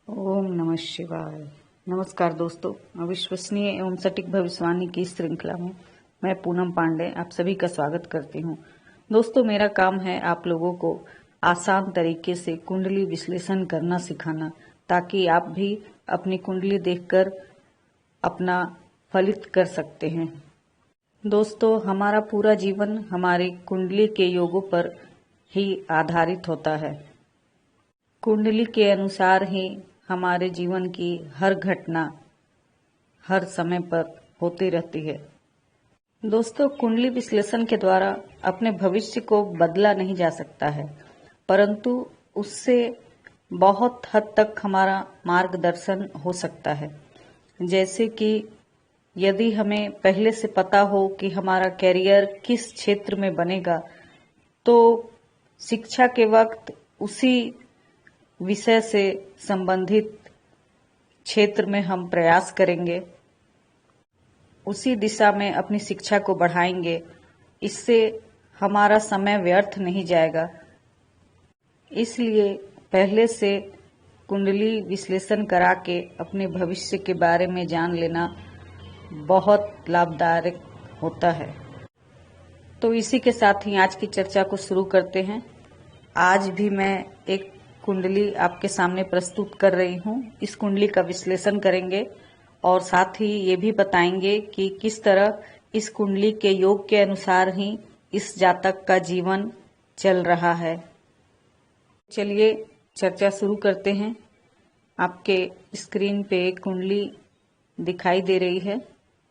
ओम नमः शिवाय। नमस्कार दोस्तों, अविश्वसनीय एवं सटीक भविष्यवाणी की इस श्रृंखला में मैं पूनम पांडे आप सभी का स्वागत करती हूँ। दोस्तों, मेरा काम है आप लोगों को आसान तरीके से कुंडली विश्लेषण करना सिखाना, ताकि आप भी अपनी कुंडली देखकर अपना फलित कर सकते हैं। दोस्तों, हमारा पूरा जीवन हमारी कुंडली के योगों पर ही आधारित होता है। कुंडली के अनुसार ही हमारे जीवन की हर घटना हर समय पर होती रहती है। दोस्तों, कुंडली विश्लेषण के द्वारा अपने भविष्य को बदला नहीं जा सकता है, परंतु उससे बहुत हद तक हमारा मार्गदर्शन हो सकता है। जैसे कि यदि हमें पहले से पता हो कि हमारा कैरियर किस क्षेत्र में बनेगा, तो शिक्षा के वक्त उसी विषय से संबंधित क्षेत्र में हम प्रयास करेंगे, उसी दिशा में अपनी शिक्षा को बढ़ाएंगे। इससे हमारा समय व्यर्थ नहीं जाएगा। इसलिए पहले से कुंडली विश्लेषण करा के अपने भविष्य के बारे में जान लेना बहुत लाभदायक होता है। तो इसी के साथ ही आज की चर्चा को शुरू करते हैं। आज भी मैं एक कुंडली आपके सामने प्रस्तुत कर रही हूँ। इस कुंडली का विश्लेषण करेंगे और साथ ही ये भी बताएंगे कि किस तरह इस कुंडली के योग के अनुसार ही इस जातक का जीवन चल रहा है। चलिए चर्चा शुरू करते हैं। आपके स्क्रीन पे एक कुंडली दिखाई दे रही है।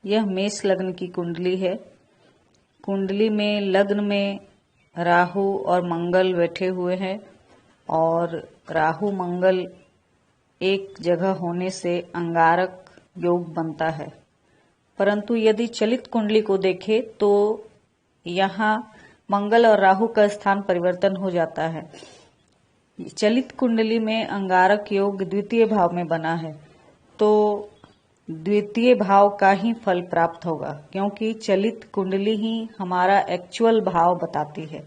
यह मेष लग्न की कुंडली है। कुंडली में लग्न में राहु और मंगल बैठे हुए हैं और राहु मंगल एक जगह होने से अंगारक योग बनता है। परंतु यदि चलित कुंडली को देखें तो यहाँ मंगल और राहु का स्थान परिवर्तन हो जाता है। चलित कुंडली में अंगारक योग द्वितीय भाव में बना है, तो द्वितीय भाव का ही फल प्राप्त होगा, क्योंकि चलित कुंडली ही हमारा एक्चुअल भाव बताती है।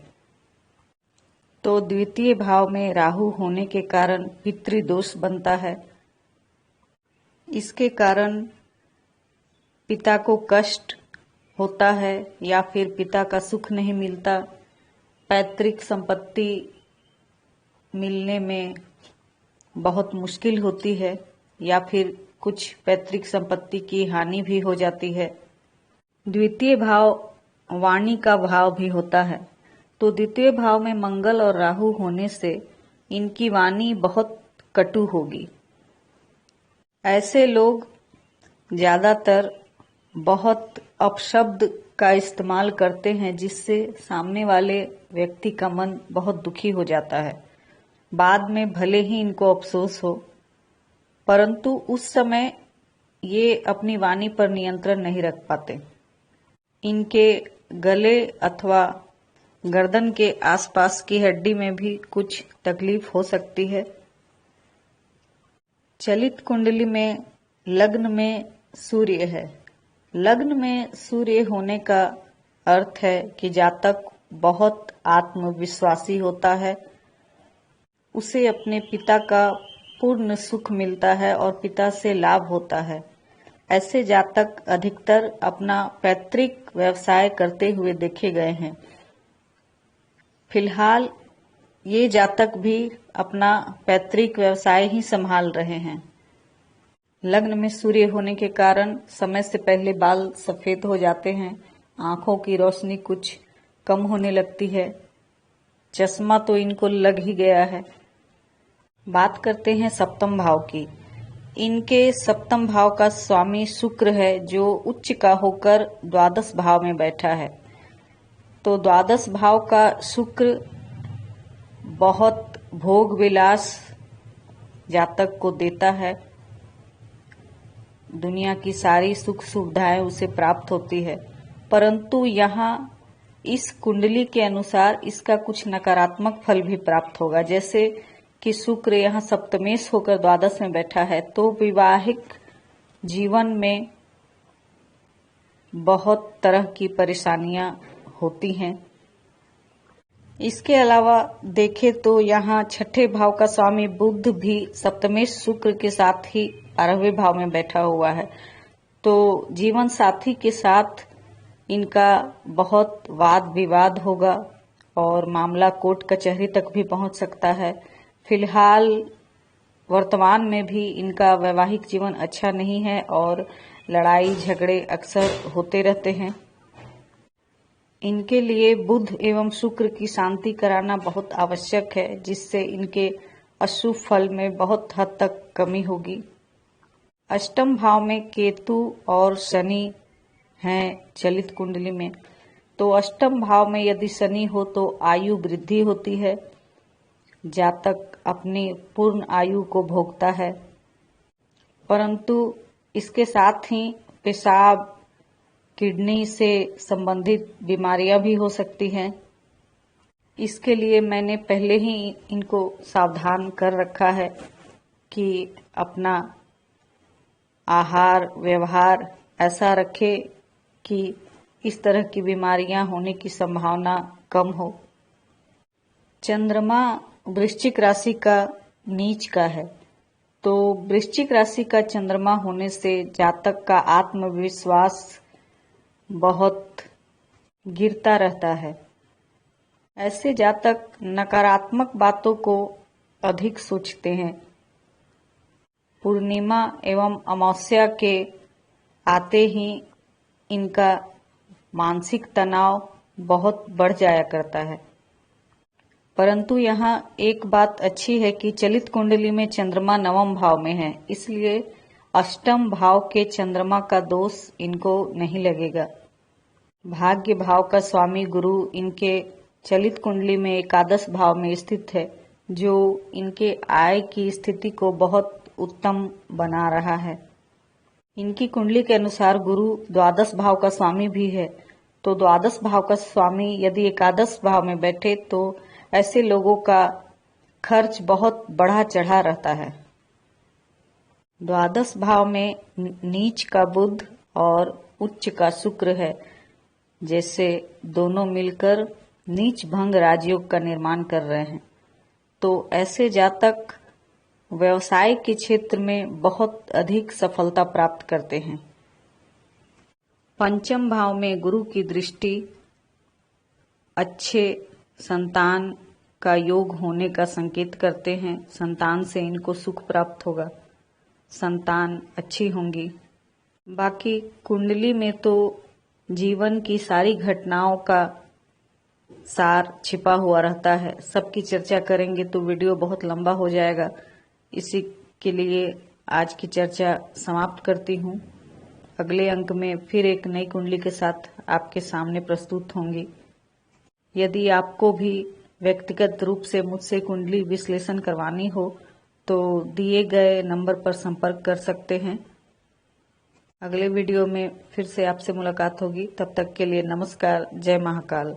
तो द्वितीय भाव में राहु होने के कारण पितृदोष बनता है। इसके कारण पिता को कष्ट होता है या फिर पिता का सुख नहीं मिलता। पैतृक संपत्ति मिलने में बहुत मुश्किल होती है या फिर कुछ पैतृक संपत्ति की हानि भी हो जाती है। द्वितीय भाव वाणी का भाव भी होता है, तो द्वितीय भाव में मंगल और राहु होने से इनकी वाणी बहुत कटु होगी। ऐसे लोग ज्यादातर बहुत अपशब्द का इस्तेमाल करते हैं, जिससे सामने वाले व्यक्ति का मन बहुत दुखी हो जाता है। बाद में भले ही इनको अफसोस हो, परंतु उस समय ये अपनी वाणी पर नियंत्रण नहीं रख पाते। इनके गले अथवा गर्दन के आसपास की हड्डी में भी कुछ तकलीफ हो सकती है। चलित कुंडली में लग्न में सूर्य है। लग्न में सूर्य होने का अर्थ है कि जातक बहुत आत्मविश्वासी होता है। उसे अपने पिता का पूर्ण सुख मिलता है और पिता से लाभ होता है। ऐसे जातक अधिकतर अपना पैतृक व्यवसाय करते हुए देखे गए हैं। फिलहाल ये जातक भी अपना पैतृक व्यवसाय ही संभाल रहे हैं। लग्न में सूर्य होने के कारण समय से पहले बाल सफेद हो जाते हैं, आंखों की रोशनी कुछ कम होने लगती है, चश्मा तो इनको लग ही गया है। बात करते हैं सप्तम भाव की। इनके सप्तम भाव का स्वामी शुक्र है, जो उच्च का होकर द्वादश भाव में बैठा है। तो द्वादश भाव का शुक्र बहुत भोग विलास जातक को देता है। दुनिया की सारी सुख सुविधाएं उसे प्राप्त होती है, परंतु यहाँ इस कुंडली के अनुसार इसका कुछ नकारात्मक फल भी प्राप्त होगा। जैसे कि शुक्र यहाँ सप्तमेश होकर द्वादश में बैठा है, तो वैवाहिक जीवन में बहुत तरह की परेशानियां होती हैं। इसके अलावा देखें तो यहाँ छठे भाव का स्वामी बुध भी सप्तमेश शुक्र के साथ ही 12वें भाव में बैठा हुआ है। तो जीवन साथी के साथ इनका बहुत वाद विवाद होगा और मामला कोर्ट कचहरी तक भी पहुंच सकता है। फिलहाल वर्तमान में भी इनका वैवाहिक जीवन अच्छा नहीं है और लड़ाई झगड़े अक्सर होते रहते हैं। इनके लिए बुध एवं शुक्र की शांति कराना बहुत आवश्यक है, जिससे इनके अशुभ फल में बहुत हद तक कमी होगी। अष्टम भाव में केतु और शनि हैं चलित कुंडली में। तो अष्टम भाव में यदि शनि हो तो आयु वृद्धि होती है, जातक अपनी पूर्ण आयु को भोगता है, परंतु इसके साथ ही पेशाब किडनी से संबंधित बीमारियां भी हो सकती हैं। इसके लिए मैंने पहले ही इनको सावधान कर रखा है कि अपना आहार व्यवहार ऐसा रखे कि इस तरह की बीमारियां होने की संभावना कम हो। चंद्रमा वृश्चिक राशि का नीच का है, तो वृश्चिक राशि का चंद्रमा होने से जातक का आत्मविश्वास बहुत गिरता रहता है। ऐसे जातक नकारात्मक बातों को अधिक सोचते हैं। पूर्णिमा एवं अमावस्या के आते ही इनका मानसिक तनाव बहुत बढ़ जाया करता है। परंतु यहाँ एक बात अच्छी है कि चलित कुंडली में चंद्रमा नवम भाव में है, इसलिए अष्टम भाव के चंद्रमा का दोष इनको नहीं लगेगा। भाग्य भाव का स्वामी गुरु इनके चलित कुंडली में एकादश भाव में स्थित है, जो इनके आय की स्थिति को बहुत उत्तम बना रहा है। इनकी कुंडली के अनुसार गुरु द्वादश भाव का स्वामी भी है, तो द्वादश भाव का स्वामी यदि एकादश भाव में बैठे तो ऐसे लोगों का खर्च बहुत बढ़ा चढ़ा रहता है। द्वादश भाव में नीच का बुध और उच्च का शुक्र है, जैसे दोनों मिलकर नीच भंग राजयोग का निर्माण कर रहे हैं। तो ऐसे जातक व्यवसाय के क्षेत्र में बहुत अधिक सफलता प्राप्त करते हैं। पंचम भाव में गुरु की दृष्टि अच्छे संतान का योग होने का संकेत करते हैं। संतान से इनको सुख प्राप्त होगा, संतान अच्छी होंगी। बाकी कुंडली में तो जीवन की सारी घटनाओं का सार छिपा हुआ रहता है। सबकी चर्चा करेंगे तो वीडियो बहुत लंबा हो जाएगा, इसी के लिए आज की चर्चा समाप्त करती हूँ। अगले अंक में फिर एक नई कुंडली के साथ आपके सामने प्रस्तुत होंगी। यदि आपको भी व्यक्तिगत रूप से मुझसे कुंडली विश्लेषण करवानी हो तो दिए गए नंबर पर संपर्क कर सकते हैं। अगले वीडियो में फिर से आपसे मुलाकात होगी। तब तक के लिए नमस्कार। जय महाकाल।